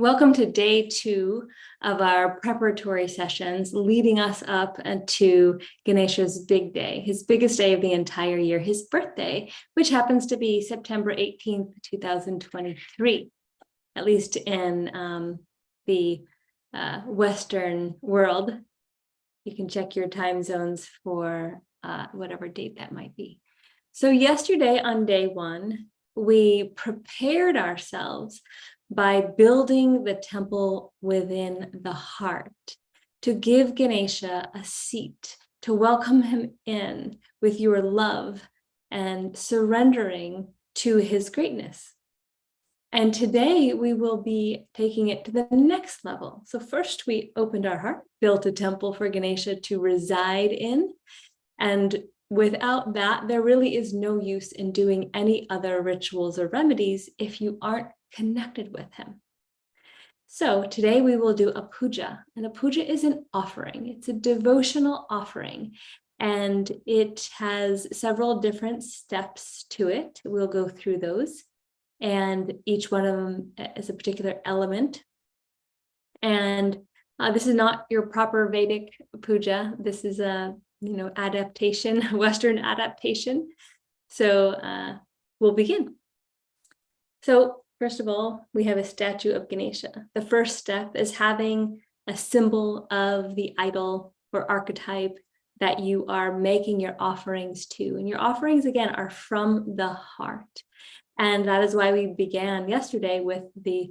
Welcome to day 2 of our preparatory sessions, leading us up to Ganesha's big day, his biggest day of the entire year, his birthday, which happens to be September 18th, 2023, at least in the Western world. You can check your time zones for whatever date that might be. So yesterday on day 1, we prepared ourselves by building the temple within the heart, to give Ganesha a seat, to welcome him in with your love and surrendering to his greatness. And today we will be taking it to the next level. So first we opened our heart, built a temple for Ganesha to reside in. And without that, there really is no use in doing any other rituals or remedies if you aren't connected with him. So today we will do a puja, and a puja is an offering. It's a devotional offering, and it has several different steps to it. We'll go through those, and each one of them is a particular element. And this is not your proper Vedic puja. This is a adaptation, Western adaptation. So we'll begin. So first of all, we have a statue of Ganesha. The first step is having a symbol of the idol or archetype that you are making your offerings to. And your offerings, again, are from the heart. And that is why we began yesterday with the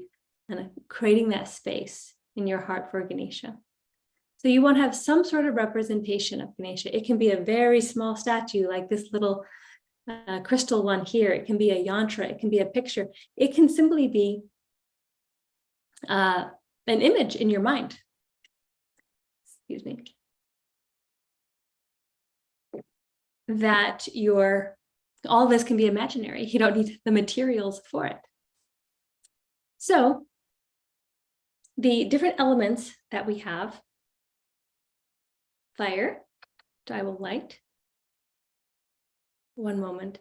creating that space in your heart for Ganesha. So you want to have some sort of representation of Ganesha. It can be a very small statue like this little crystal one here. It can be a yantra. It can be a picture. It can simply be an image in your mind. Excuse me. That all this can be imaginary. You don't need the materials for it. So the different elements that we have: fire, which I will light. One moment.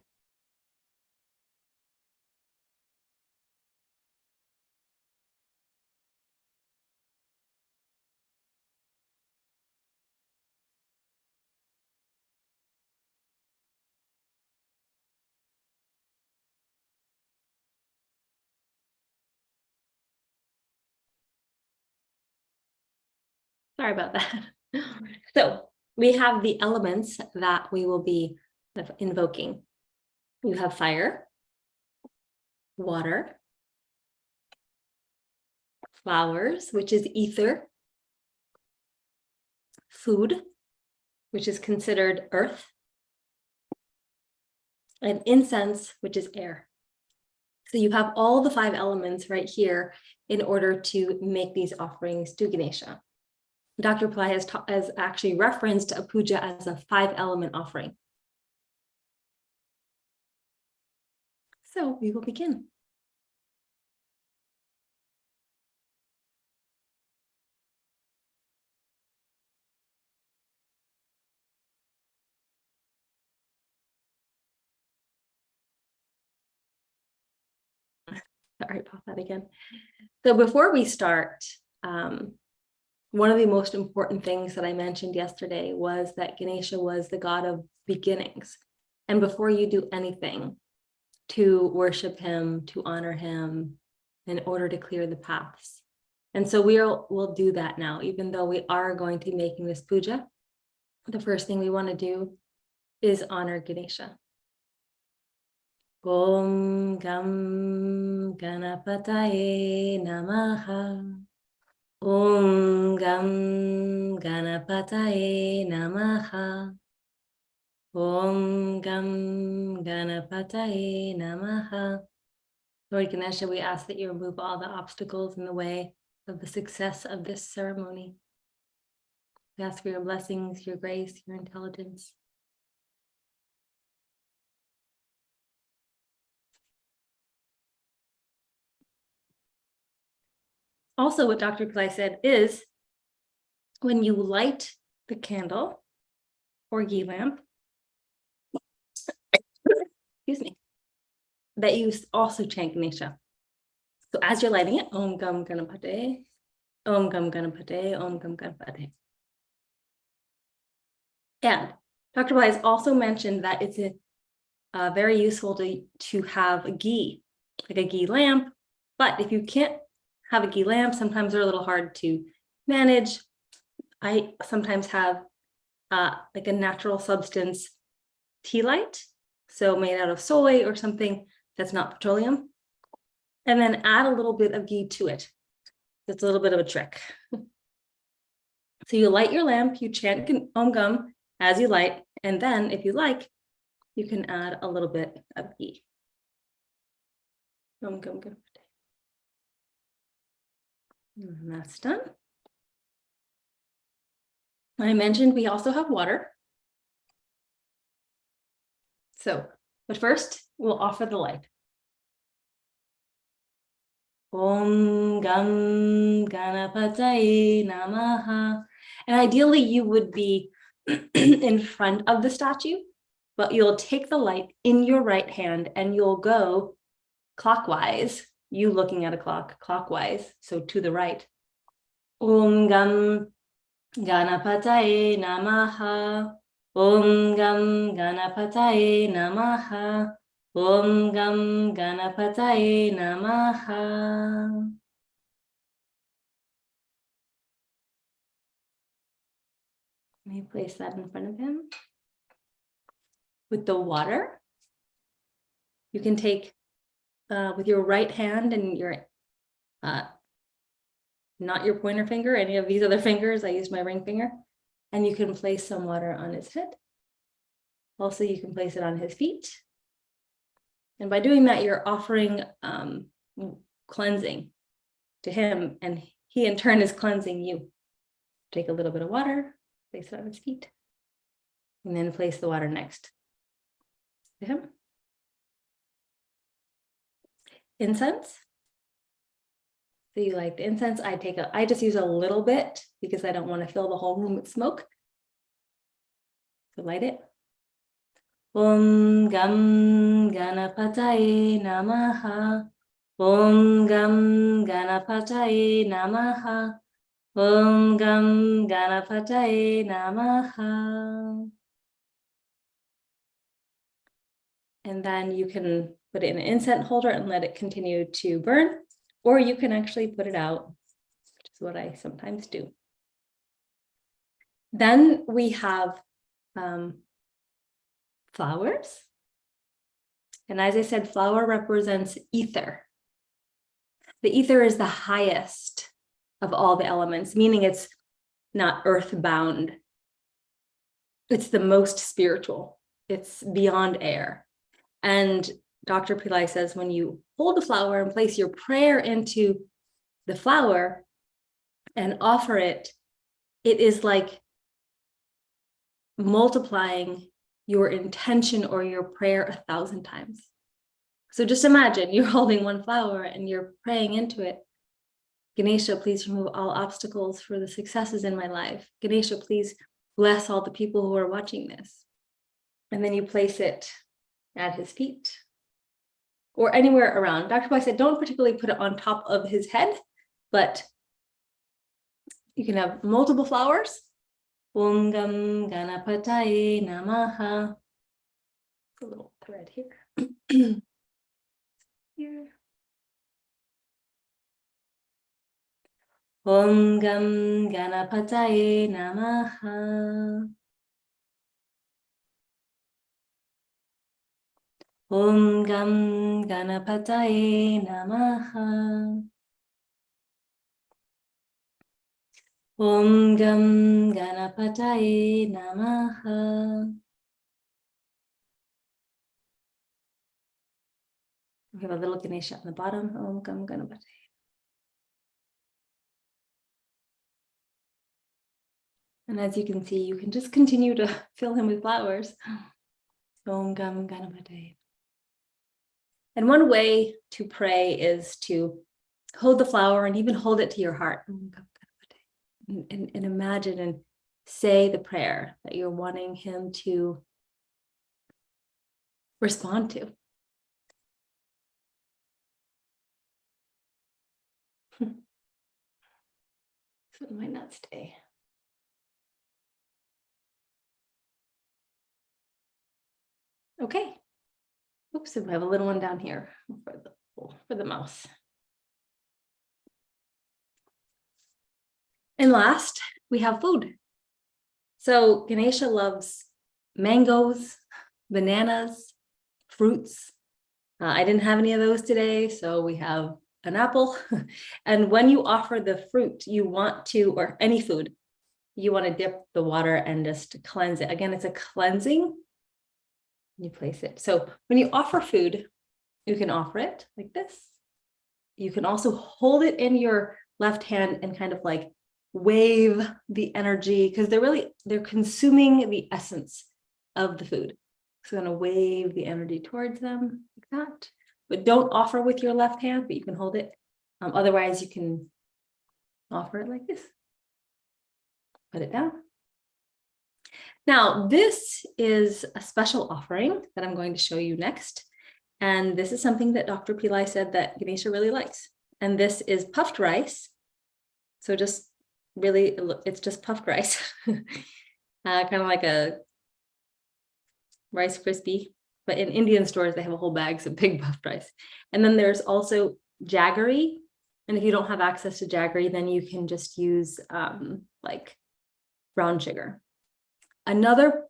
Sorry about that. So we have the elements that we will be invoking. You have fire, water, flowers, which is ether, food, which is considered earth, and incense, which is air. So you have all the 5 elements right here in order to make these offerings to Ganesha. Dr. Pillai has actually referenced a puja as a 5-element offering. So we will begin. Sorry about that again. So before we start, one of the most important things that I mentioned yesterday was that Ganesha was the god of beginnings. And before you do anything to worship him, to honor him, in order to clear the paths. And so we'll do that now, even though we are going to be making this puja. The first thing we want to do is honor Ganesha. Om Gam Ganapataye Namaha. Om Gam Ganapataye Namaha. Om Gam Ganapataye Namaha. Lord Ganesha, we ask that you remove all the obstacles in the way of the success of this ceremony. We ask for your blessings, your grace, your intelligence. Also, what Dr. Pillai said is when you light the candle or ghee lamp, excuse me, that you also chant Ganesha. So as you're lighting it, Om Gam Ganapate, Om Gam Ganapate, Om Gam Ganapate. And Dr. Wise also mentioned that it's very useful to have a ghee, like a ghee lamp. But if you can't have a ghee lamp, sometimes they're a little hard to manage. I sometimes have like a natural substance tea light, so made out of soy or something that's not petroleum, and then add a little bit of ghee to it. It's a little bit of a trick. So you light your lamp, you chant Om Gam as you light, and then if you like, you can add a little bit of ghee. Om Gam Gam. And that's done. I mentioned we also have water. So, but first we'll offer the light. Om Gam Ganapataye Namaha. And ideally you would be in front of the statue, but you'll take the light in your right hand and you'll go clockwise, you looking at a clock, clockwise, so to the right. Om Gam Ganapataye Namaha. Om Gam Ganapataye Namaha. Om Gam Ganapataye Namaha. Let me place that in front of him. With the water, you can take with your right hand and your not your pointer finger, any of these other fingers, I use my ring finger, and you can place some water on his head. Also, you can place it on his feet. And by doing that, you're offering cleansing to him, and he in turn is cleansing you. Take a little bit of water, place it on his feet, and then place the water next to him. Incense. So you like the incense. I just use a little bit because I don't want to fill the whole room with smoke. So light it. Om Gam Ganapataye Namaha. Om Gam Ganapataye Namaha. Om Gam Ganapataye Namaha. And then you can put it in an incense holder and let it continue to burn, or you can actually put it out, which is what I sometimes do. Then we have flowers. And as I said, flower represents ether. The ether is the highest of all the elements, meaning it's not earthbound. It's the most spiritual. It's beyond air. And Dr. Pillai says when you hold the flower and place your prayer into the flower and offer it, it is like multiplying your intention or your prayer 1,000 times. So just imagine you're holding one flower and you're praying into it. Ganesha, please remove all obstacles for the successes in my life. Ganesha, please bless all the people who are watching this. And then you place it at his feet or anywhere around. Dr. Pai said, don't particularly put it on top of his head, but you can have multiple flowers. Om Gam Ganapataye Namaha. A little thread here. Here. Om Gam Ganapataye Namaha. Om Gam Ganapataye Namaha. Om Gam Ganapataye Namaha. We have a little Ganesha on the bottom. Om Gam Ganapataye. And as you can see, you can just continue to fill him with flowers. Om Gam Ganapataye. And one way to pray is to hold the flower and even hold it to your heart. And imagine and say the prayer that you're wanting him to respond to. So it might not stay. Okay. Oops, I have a little one down here for the mouse. And last, we have food. So Ganesha loves mangoes, bananas, fruits. I didn't have any of those today, so we have an apple. And when you offer the fruit, you want to, or any food, you want to dip the water and just cleanse it. Again, it's a cleansing. You place it. So when you offer food, you can offer it like this. You can also hold it in your left hand and kind of like wave the energy, because they're consuming the essence of the food. So I'm going to wave the energy towards them like that. But don't offer with your left hand, but you can hold it. Otherwise, you can offer it like this. Put it down. Now, this is a special offering that I'm going to show you next. And this is something that Dr. Pillai said that Ganesha really likes. And this is puffed rice. So just really, it's just puffed rice. Kind of like a Rice Krispie. But in Indian stores, they have a whole bags of big puffed rice. And then there's also jaggery. And if you don't have access to jaggery, then you can just use like brown sugar. Another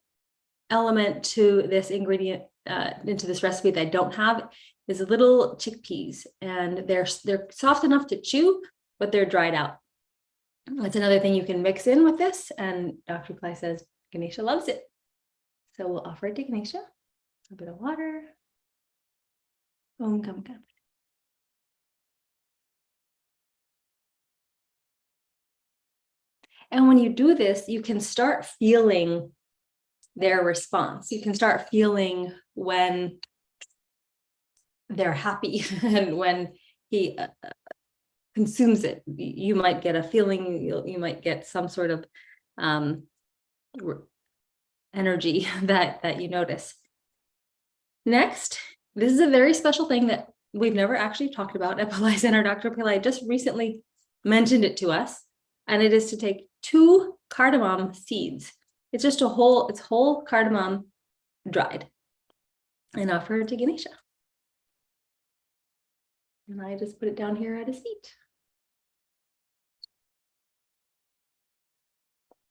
element to this ingredient, into this recipe that I don't have, is little chickpeas. And they're soft enough to chew, but they're dried out. That's another thing you can mix in with this. And Dr. Pillai says Ganesha loves it. So we'll offer it to Ganesha. A bit of water. Om Gam Gam. And when you do this, you can start feeling their response. You can start feeling when they're happy and when he consumes it. You might get a feeling, you might get some sort of energy that you notice. Next, this is a very special thing that we've never actually talked about at Pillai Center. Dr. Pillai just recently mentioned it to us, and it is to take 2 cardamom seeds. It's just it's whole cardamom dried, and offer it to Ganesha. And I just put it down here at his feet.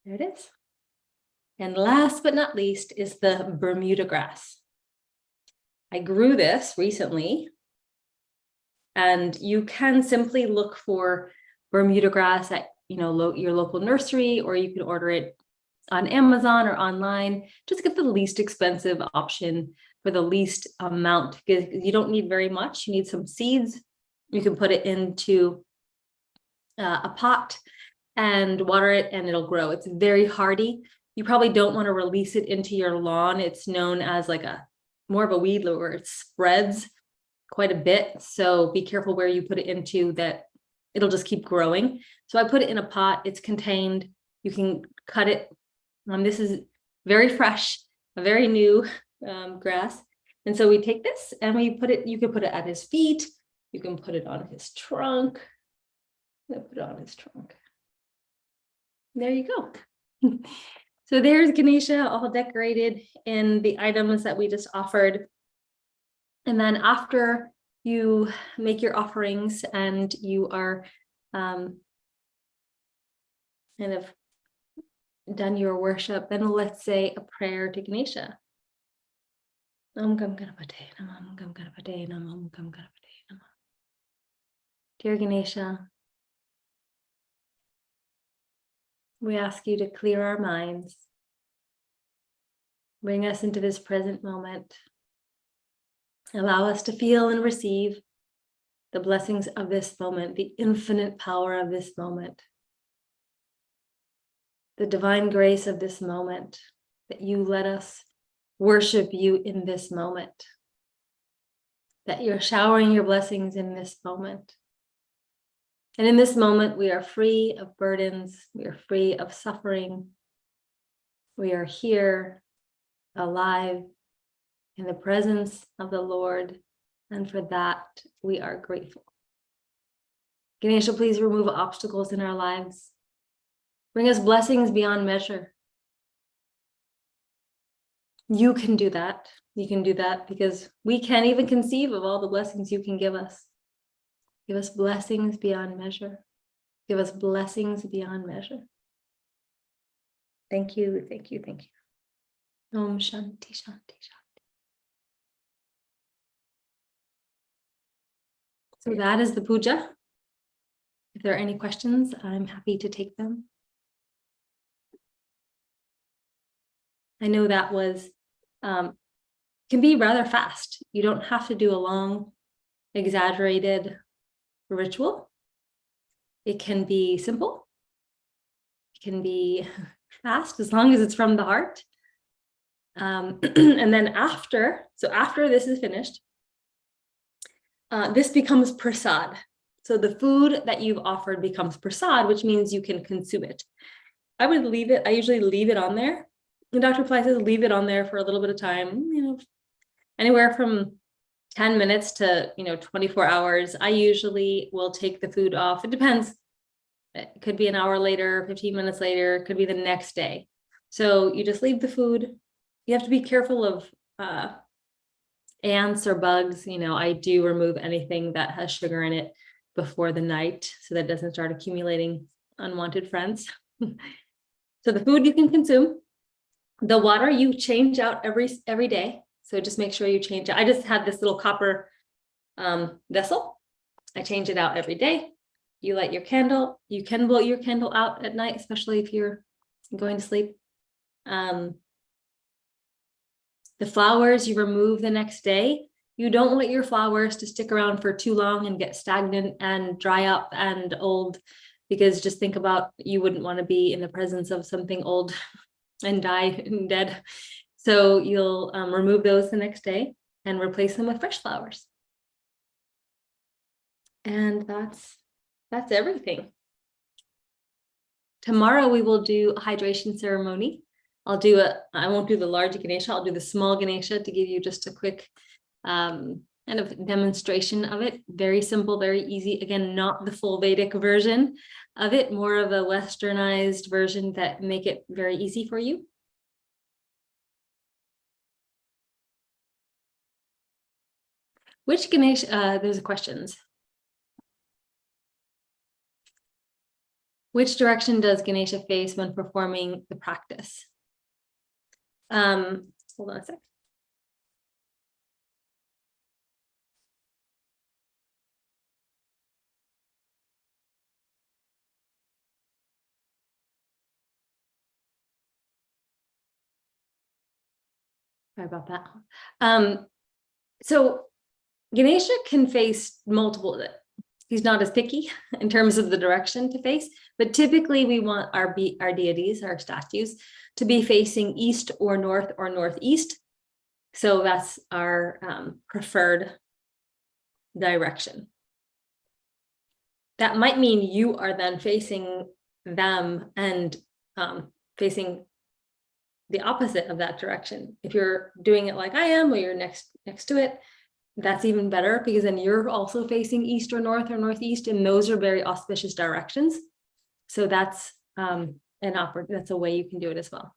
There it is. And last but not least is the Bermuda grass. I grew this recently, and you can simply look for Bermuda grass at your local nursery, or you can order it on Amazon or online. Just get the least expensive option for the least amount, because you don't need very much. You need some seeds. You can put it into a pot and water it, and it'll grow. It's very hardy. You probably don't want to release it into your lawn. It's known as like more of a weed where it spreads quite a bit. So be careful where you put it into, that it'll just keep growing. So I put it in a pot. It's contained. You can cut it. This is very fresh, a very new grass. And so we take this and we put it, you can put it at his feet. You can put it on his trunk. Put it on his trunk. There you go. So there's Ganesha all decorated in the items that we just offered. And then after you make your offerings and you are kind of done your worship, then let's say a prayer to Ganesha. Om Gam Ganapate Namah, Om Gam Ganapate Namah, Om Gam Ganapate Namah. Dear Ganesha, we ask you to clear our minds, bring us into this present moment, allow us to feel and receive the blessings of this moment, the infinite power of this moment, the divine grace of this moment, that you let us worship you in this moment, that you're showering your blessings in this moment. And in this moment, we are free of burdens. We are free of suffering. We are here, alive, in the presence of the Lord. And for that, we are grateful. Ganesha, please remove obstacles in our lives. Bring us blessings beyond measure. You can do that. You can do that because we can't even conceive of all the blessings you can give us. Give us blessings beyond measure. Give us blessings beyond measure. Thank you, thank you, thank you. Om Shanti, Shanti, Shanti. So that is the puja. If there are any questions, I'm happy to take them. I know that was, can be rather fast. You don't have to do a long, exaggerated ritual. It can be simple. It can be fast as long as it's from the heart. And then after this is finished, this becomes prasad. So the food that you've offered becomes prasad, which means you can consume it. I would leave it, I usually leave it on there. And Dr. Ply says leave it on there for a little bit of time, anywhere from 10 minutes to 24 hours. I usually will take the food off. It depends. It could be an hour later, 15 minutes later, it could be the next day. So you just leave the food. You have to be careful of ants or bugs. I do remove anything that has sugar in it before the night so that it doesn't start accumulating unwanted friends. So the food you can consume. The water you change out every day. So just make sure you change it. I just had this little copper vessel. I change it out every day. You light your candle. You can blow your candle out at night, especially if you're going to sleep. The flowers you remove the next day. You don't want your flowers to stick around for too long and get stagnant and dry up and old, because just think about, you wouldn't want to be in the presence of something old and die and dead. So you'll remove those the next day and replace them with fresh flowers. And that's everything. Tomorrow we will do a hydration ceremony. I won't do the large Ganesha, I'll do the small Ganesha to give you just a quick kind of demonstration of it. Very simple, very easy. Again, not the full Vedic version of it, more of a westernized version that make it very easy for you. Which Ganesha, there's questions. Which direction does Ganesha face when performing the practice? Hold on a sec. Sorry about that. So Ganesha can face multiple, he's not as picky in terms of the direction to face, but typically we want our deities, our statues, to be facing east or northeast. So that's our preferred direction. That might mean you are then facing them and facing the opposite of that direction. If you're doing it like I am, or you're next to it, that's even better, because then you're also facing east or northeast, and those are very auspicious directions. So that's that's a way you can do it as well.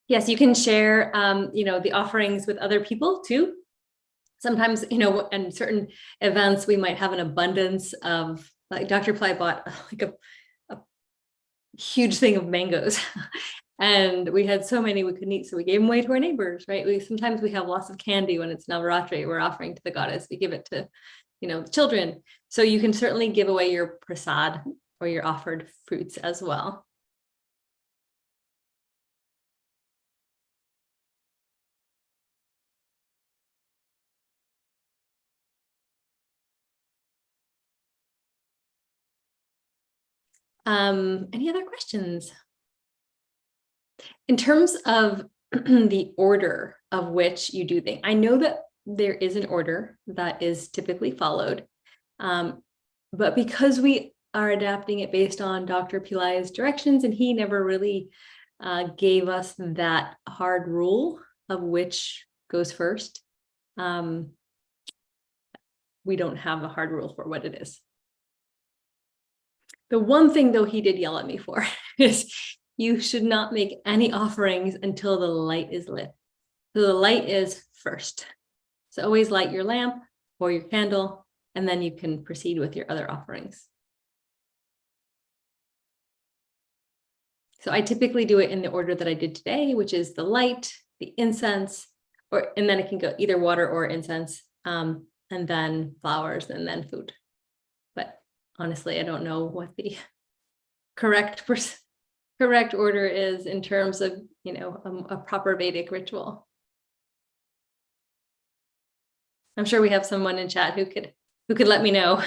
Yes, you can share, the offerings with other people too. Sometimes, in certain events, we might have an abundance of, like Dr. Ply bought like a huge thing of mangoes and we had so many we couldn't eat. So we gave them away to our neighbors, right? Sometimes we have lots of candy when it's Navaratri, we're offering to the goddess, we give it to, the children. So you can certainly give away your prasad or your offered fruits as well. Any other questions? In terms of the order of which you do things, I know that there is an order that is typically followed, but because we are adapting it based on Dr. Pillai's directions, and he never really gave us that hard rule of which goes first. We don't have a hard rule for what it is. The one thing, though, he did yell at me for is you should not make any offerings until the light is lit. So the light is first. So always light your lamp or your candle, and then you can proceed with your other offerings. So I typically do it in the order that I did today, which is the light, the incense, and then it can go either water or incense, and then flowers, and then food. But honestly, I don't know what the correct order is in terms of, a proper Vedic ritual. I'm sure we have someone in chat who could let me know.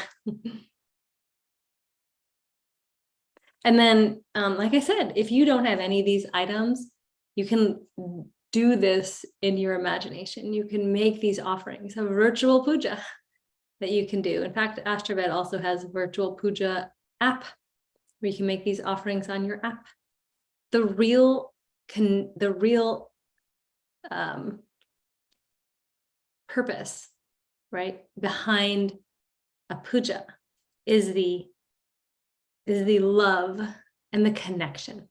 And then, like I said, if you don't have any of these items, you can do this in your imagination. You can make these offerings, a virtual puja that you can do. In fact, Astraved also has a virtual puja app where you can make these offerings on your app. The real purpose, right, behind a puja is the love and the connection.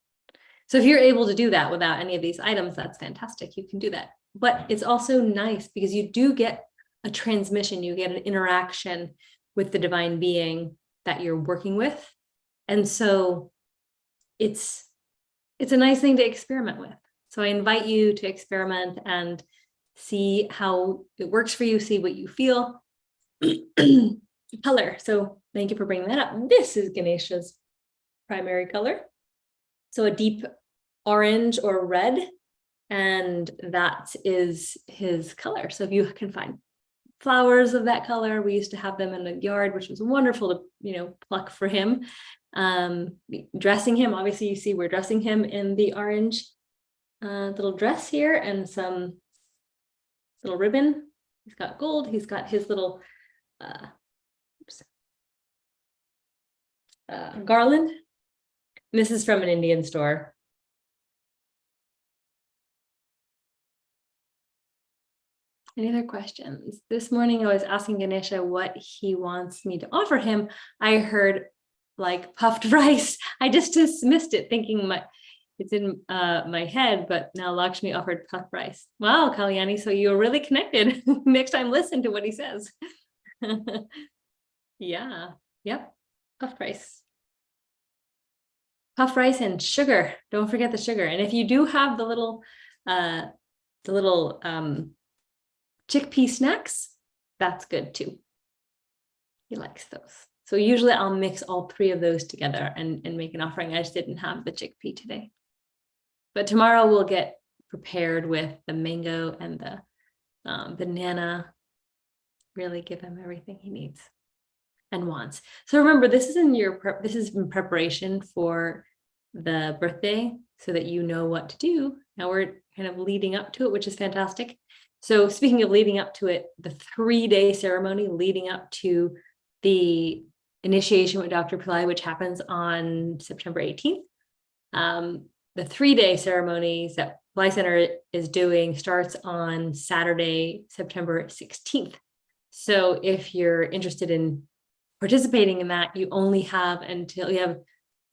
So if you're able to do that without any of these items, that's fantastic. You can do that. But it's also nice because you do get a transmission, you get an interaction with the divine being that you're working with. And so it's a nice thing to experiment with. So I invite you to experiment and see how it works for you, see what you feel. Color. So thank you for bringing that up. This is Ganesha's primary color. So a deep orange or red, and that is his color. So if you can find flowers of that color, we used to have them in the yard, which was wonderful to, pluck for him. Dressing him, obviously you see we're dressing him in the orange little dress here and some little ribbon. He's got gold. He's got his little garland. And this is from an Indian store. Any other questions? This morning I was asking Ganesha what he wants me to offer him. I heard like puffed rice. I just dismissed it thinking it's in my head, but now Lakshmi offered puffed rice. Wow, Kalyani, so you're really connected. Next time, listen to what he says. Yeah, yep, puffed rice. Puffed rice and sugar. Don't forget the sugar. And if you do have the little chickpea snacks, that's good too. He likes those. So usually I'll mix all three of those together and make an offering. I just didn't have the chickpea today. But tomorrow we'll get prepared with the mango and the banana. Really give him everything he needs and wants. So remember, this is in preparation for the birthday so that you know what to do. Now we're kind of leading up to it, which is fantastic. So speaking of leading up to it, the 3-day ceremony leading up to the initiation with Dr. Pillai, which happens on September 18th. The 3-day ceremonies that Pillai Center is doing starts on Saturday, September 16th. So if you're interested in participating in that, you only have until you have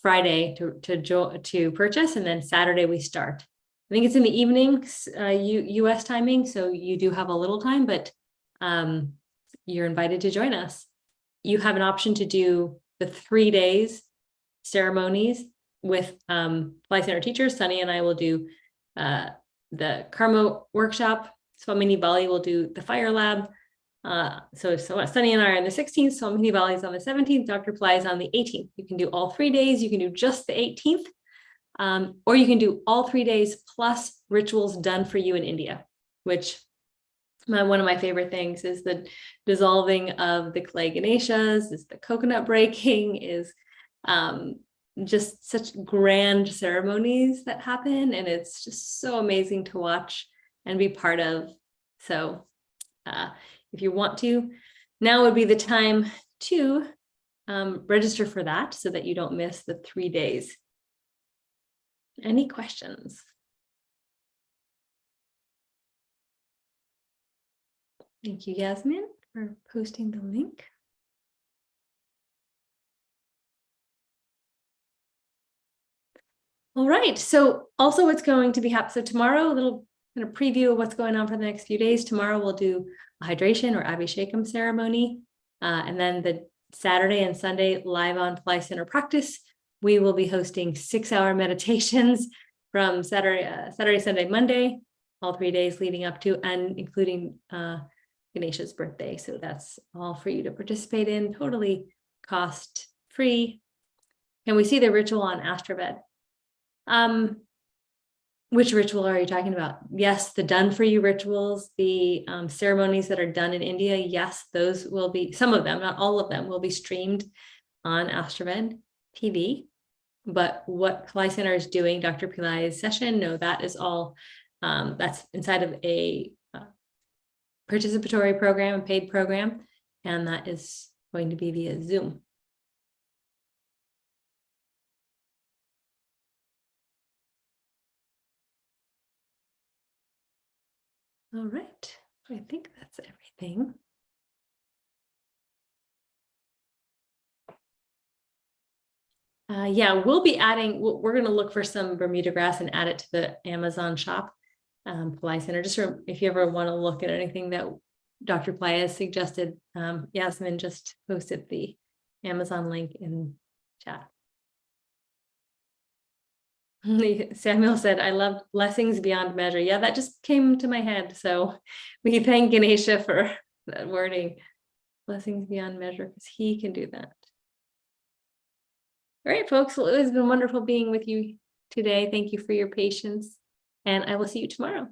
Friday to purchase, and then Saturday we start. I think it's in the evening, US timing, so you do have a little time, but you're invited to join us. You have an option to do the 3 days ceremonies with Pillai Center teachers. Sunny and I will do the Karma workshop. Swamini Bali will do the fire lab. So Sunny and I are on the 16th, Swamini Bali is on the 17th, Dr. Pillai is on the 18th. You can do all 3 days. You can do just the 18th. Or you can do all 3 days plus rituals done for you in India, which one of my favorite things is the dissolving of the clay Ganeshas, is the coconut breaking, is just such grand ceremonies that happen. And it's just so amazing to watch and be part of. So if you want to, now would be the time to register for that so that you don't miss the 3 days. Any questions? Thank you, Yasmin, for posting the link. All right, so also what's going to be happening, so tomorrow, a little kind of preview of what's going on for the next few days. Tomorrow we'll do a hydration or abhishekam ceremony, and then the Saturday and Sunday live on Fly Center practice. We will be hosting 6-hour meditations from Saturday, Sunday, Monday, all 3 days leading up to and including Ganesha's birthday. So that's all for you to participate in, totally cost free. Can we see the ritual on Astrobed? Which ritual are you talking about? Yes, the done for you rituals, the ceremonies that are done in India. Yes, those will be, some of them, not all of them, will be streamed on Astrobed TV. But what Fly Center is doing, Dr. Pillai's session, no, that is all, that's inside of a participatory program, a paid program, and that is going to be via Zoom. All right, I think that's everything. Yeah, we'll be adding, we're going to look for some Bermuda grass and add it to the Amazon shop. Fly Center, just if you ever want to look at anything that Dr. Pillai has suggested, Yasmin just posted the Amazon link in chat. Samuel said, I love blessings beyond measure. Yeah, that just came to my head. So we thank Ganesha for that wording. Blessings beyond measure, because he can do that. All right, folks. Well, it has been wonderful being with you today. Thank you for your patience. And I will see you tomorrow.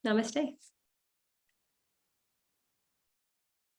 Namaste.